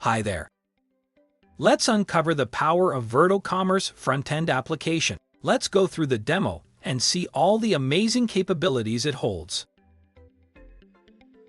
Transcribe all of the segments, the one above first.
Hi there. Let's uncover the power of Virto Commerce Frontend Application. Let's go through the demo and see all the amazing capabilities it holds.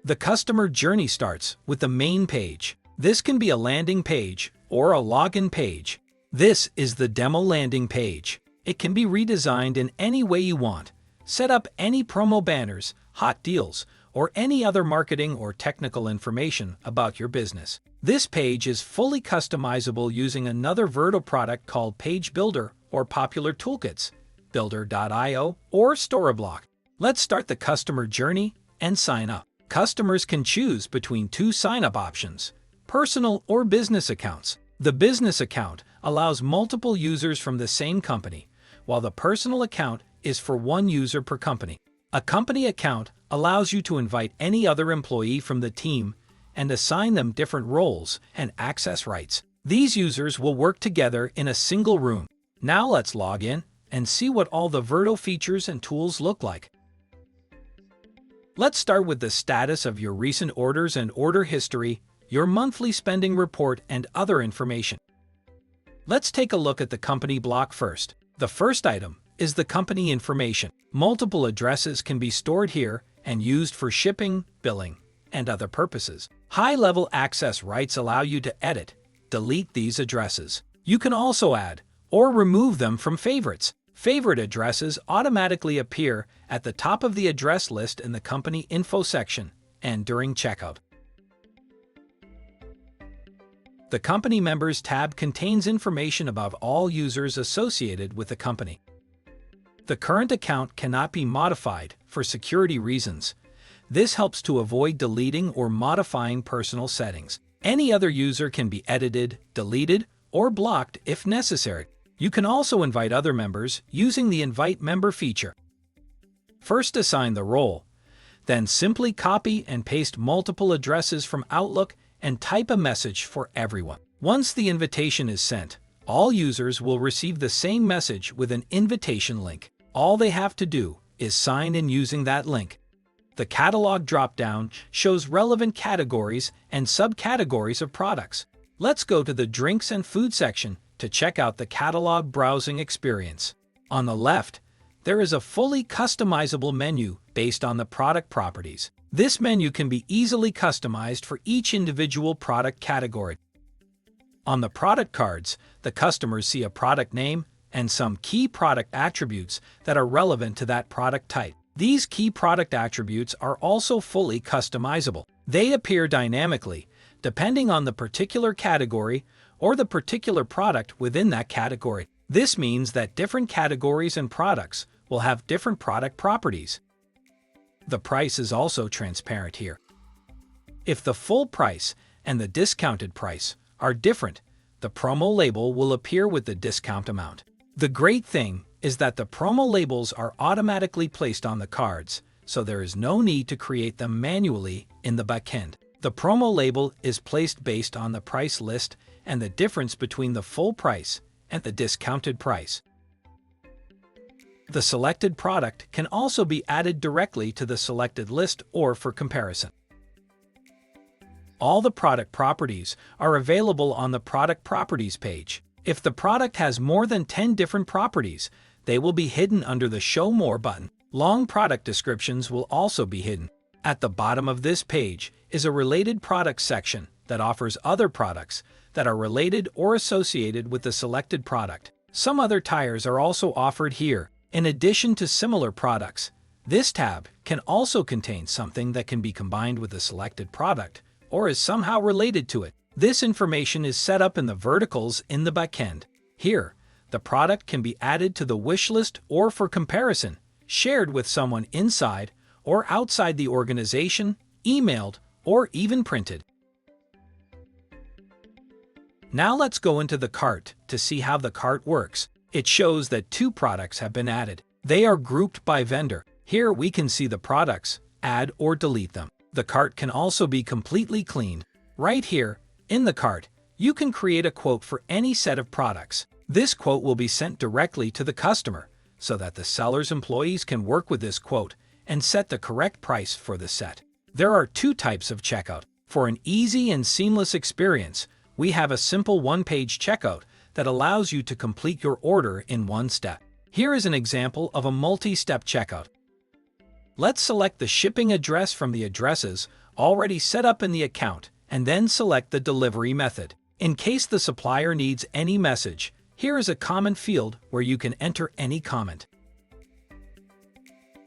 The customer journey starts with the main page. This can be a landing page or a login page. This is the demo landing page. It can be redesigned in any way you want. Set up any promo banners, hot deals, or any other marketing or technical information about your business. This page is fully customizable using another Virto product called Page Builder or popular toolkits, Builder.io or Storyblock. Let's start the customer journey and sign up. Customers can choose between two sign-up options, personal or business accounts. The business account allows multiple users from the same company, while the personal account is for one user per company. A company account allows you to invite any other employee from the team and assign them different roles and access rights. These users will work together in a single room. Now let's log in and see what all the Virto features and tools look like. Let's start with the status of your recent orders and order history, your monthly spending report, and other information. Let's take a look at the company block first. The first item is the company information. Multiple addresses can be stored here and used for shipping, billing, and other purposes. High-level access rights allow you to edit, delete these addresses. You can also add or remove them from favorites. Favorite addresses automatically appear at the top of the address list in the company info section and during checkout. The Company Members tab contains information about all users associated with the company. The current account cannot be modified for security reasons. This helps to avoid deleting or modifying personal settings. Any other user can be edited, deleted, or blocked if necessary. You can also invite other members using the Invite Member feature. First, assign the role. Then simply copy and paste multiple addresses from Outlook and type a message for everyone. Once the invitation is sent, all users will receive the same message with an invitation link. All they have to do is sign in using that link. The catalog drop-down shows relevant categories and subcategories of products. Let's go to the drinks and food section to check out the catalog browsing experience. On the left, there is a fully customizable menu based on the product properties. This menu can be easily customized for each individual product category. On the product cards, the customers see a product name and some key product attributes that are relevant to that product type. These key product attributes are also fully customizable. They appear dynamically, depending on the particular category or the particular product within that category. This means that different categories and products will have different product properties. The price is also transparent here. If the full price and the discounted price are different, the promo label will appear with the discount amount. The great thing is that the promo labels are automatically placed on the cards, so there is no need to create them manually in the backend. The promo label is placed based on the price list and the difference between the full price and the discounted price. The selected product can also be added directly to the selected list or for comparison. All the product properties are available on the Product Properties page. If the product has more than 10 different properties, they will be hidden under the Show More button. Long product descriptions will also be hidden. At the bottom of this page is a Related Products section that offers other products that are related or associated with the selected product. Some other tires are also offered here. In addition to similar products, this tab can also contain something that can be combined with the selected product or is somehow related to it. This information is set up in the verticals in the backend. Here, the product can be added to the wish list or for comparison, shared with someone inside or outside the organization, emailed, or even printed. Now let's go into the cart to see how the cart works. It shows that two products have been added. They are grouped by vendor. Here we can see the products, add or delete them. The cart can also be completely cleaned. Right here, in the cart, you can create a quote for any set of products. This quote will be sent directly to the customer, so that the seller's employees can work with this quote and set the correct price for the set. There are two types of checkout. For an easy and seamless experience, We have a simple one-page checkout that allows you to complete your order in one step. Here is an example of a multi-step checkout. Let's select the shipping address from the addresses already set up in the account and then select the delivery method. In case the supplier needs any message, here is a comment field where you can enter any comment.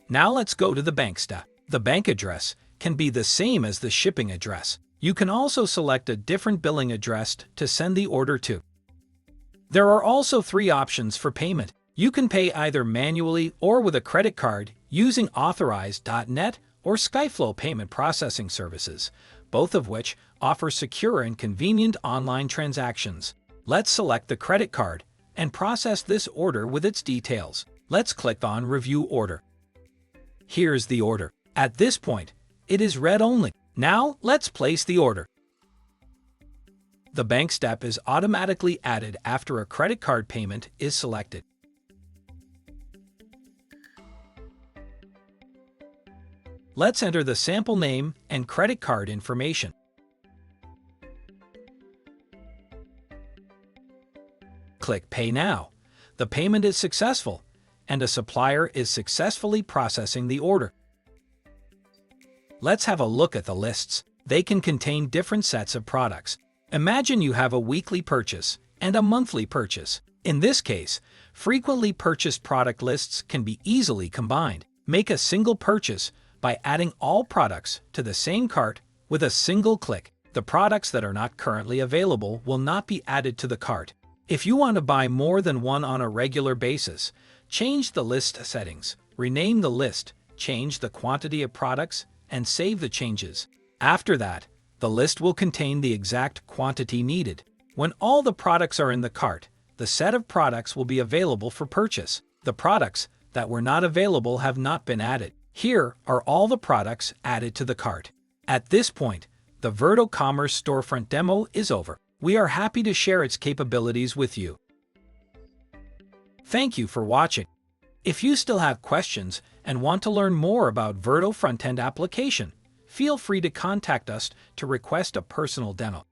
Now let's go to the bank step. The bank address can be the same as the shipping address. You can also select a different billing address to send the order to. There are also 3 options for payment. You can pay either manually or with a credit card using Authorize.net or Skyflow payment processing services, both of which offer secure and convenient online transactions. Let's select the credit card and process this order with its details. Let's click on Review Order. Here's the order. At this point, it is read only. Now, let's place the order. The bank step is automatically added after a credit card payment is selected. Let's enter the sample name and credit card information. Click Pay Now. The payment is successful, and a supplier is successfully processing the order. Let's have a look at the lists. They can contain different sets of products. Imagine you have a weekly purchase and a monthly purchase. In this case, frequently purchased product lists can be easily combined. Make a single purchase by adding all products to the same cart with a single click. The products that are not currently available will not be added to the cart. If you want to buy more than one on a regular basis, change the list settings, rename the list, change the quantity of products, and save the changes. After that, the list will contain the exact quantity needed. When all the products are in the cart, the set of products will be available for purchase. The products that were not available have not been added. Here are all the products added to the cart. At this point, the Virto Commerce storefront demo is over. We are happy to share its capabilities with you. Thank you for watching. If you still have questions and want to learn more about Virto Frontend Application, feel free to contact us to request a personal demo.